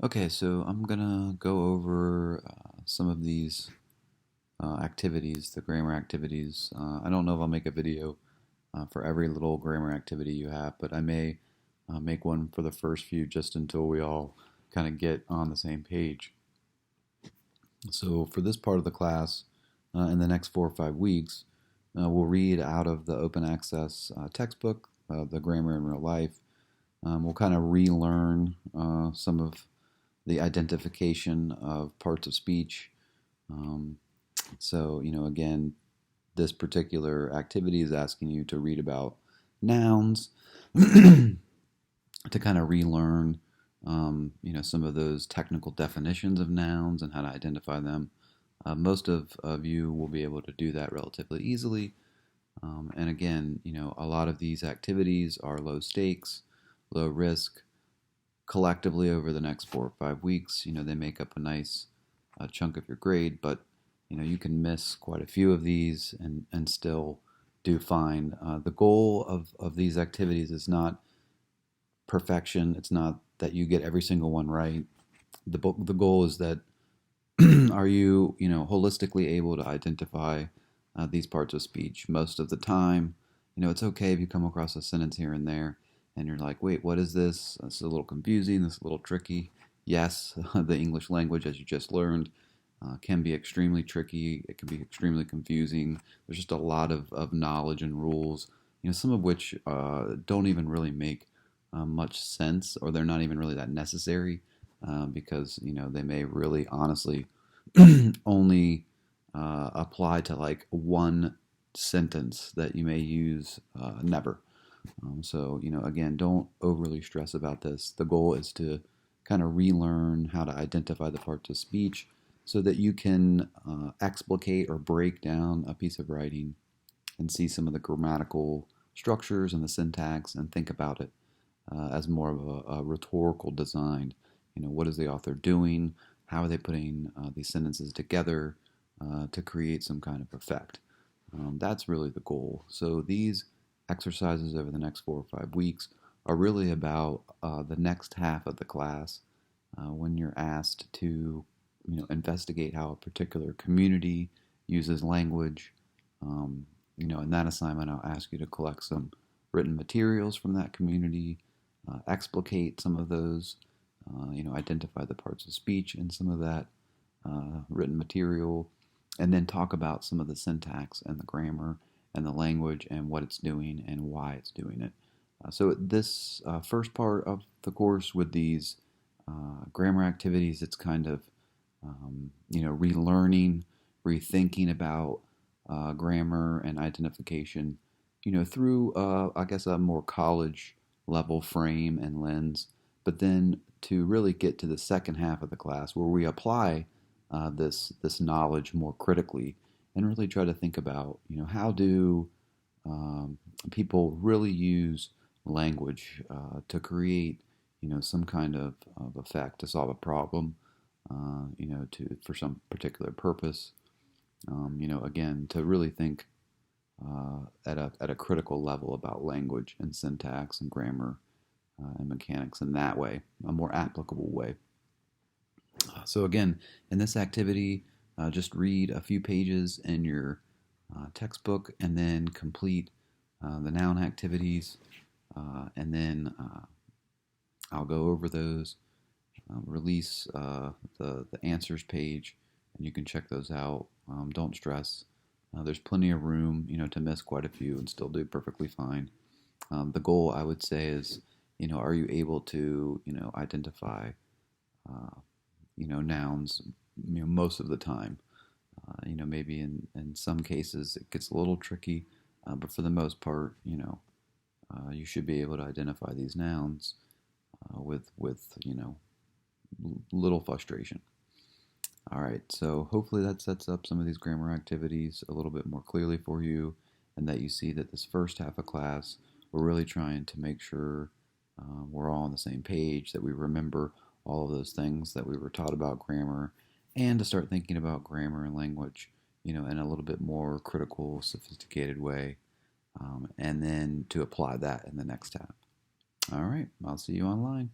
Okay, so I'm gonna go over some of these activities, the grammar activities. I don't know if I'll make a video for every little grammar activity you have, but I may make one for the first few just until we all kind of get on the same page. So for this part of the class, in the next 4 or 5 weeks, we'll read out of the open access textbook, the Grammar in Real Life. We'll kind of relearn some of the identification of parts of speech. Um, again, this particular activity is asking you to read about nouns, to kind of relearn, some of those technical definitions of nouns and how to identify them. Most of you will be able to do that relatively easily. And again, a lot of these activities are low stakes, low risk. Collectively over the next 4 or 5 weeks, they make up a nice chunk of your grade, but you can miss quite a few of these and still do fine. The goal of these activities is not perfection. It's not that you get every single one right. The goal is that are you holistically able to identify these parts of speech most of the time. It's okay if you come across a sentence here and there and you're like, wait, what is this? This is a little confusing. This is a little tricky. Yes, the English language, as you just learned, can be extremely tricky. It can be extremely confusing. There's just a lot of knowledge and rules, some of which don't even really make much sense, or they're not even really that necessary, because they may really honestly only apply to like one sentence that you may use never. Again, don't overly stress about this. The goal is to kind of relearn how to identify the parts of speech so that you can explicate or break down a piece of writing and see some of the grammatical structures and the syntax and think about it as more of a rhetorical design. What is the author doing? How are they putting these sentences together to create some kind of effect? That's really the goal. So these exercises over the next 4 or 5 weeks are really about the next half of the class when you're asked to investigate how a particular community uses language. In that assignment, I'll ask you to collect some written materials from that community, explicate some of those, identify the parts of speech in some of that written material, and then talk about some of the syntax and the grammar and the language and what it's doing and why it's doing it. So this first part of the course with these grammar activities, it's kind of relearning, rethinking about grammar and identification, through I guess a more college level frame and lens. But then to really get to the second half of the class where we apply this knowledge more critically and really try to think about how do people really use language to create some kind of effect to solve a problem, to for some particular purpose. Again, to really think at a critical level about language and syntax and grammar and mechanics in that way, a more applicable way. So again, in this activity, just read a few pages in your textbook and then complete the noun activities, and then I'll go over those, release the answers page, and you can check those out. Don't stress. There's plenty of room, to miss quite a few and still do perfectly fine. The goal, I would say, is, are you able to, identify, nouns, most of the time. Maybe in some cases it gets a little tricky, but for the most part, you should be able to identify these nouns with little frustration. All right, so hopefully that sets up some of these grammar activities a little bit more clearly for you, and that you see that this first half of class, we're really trying to make sure we're all on the same page, that we remember all of those things that we were taught about grammar, and to start thinking about grammar and language, in a little bit more critical, sophisticated way, and then to apply that in the next half. All right, I'll see you online.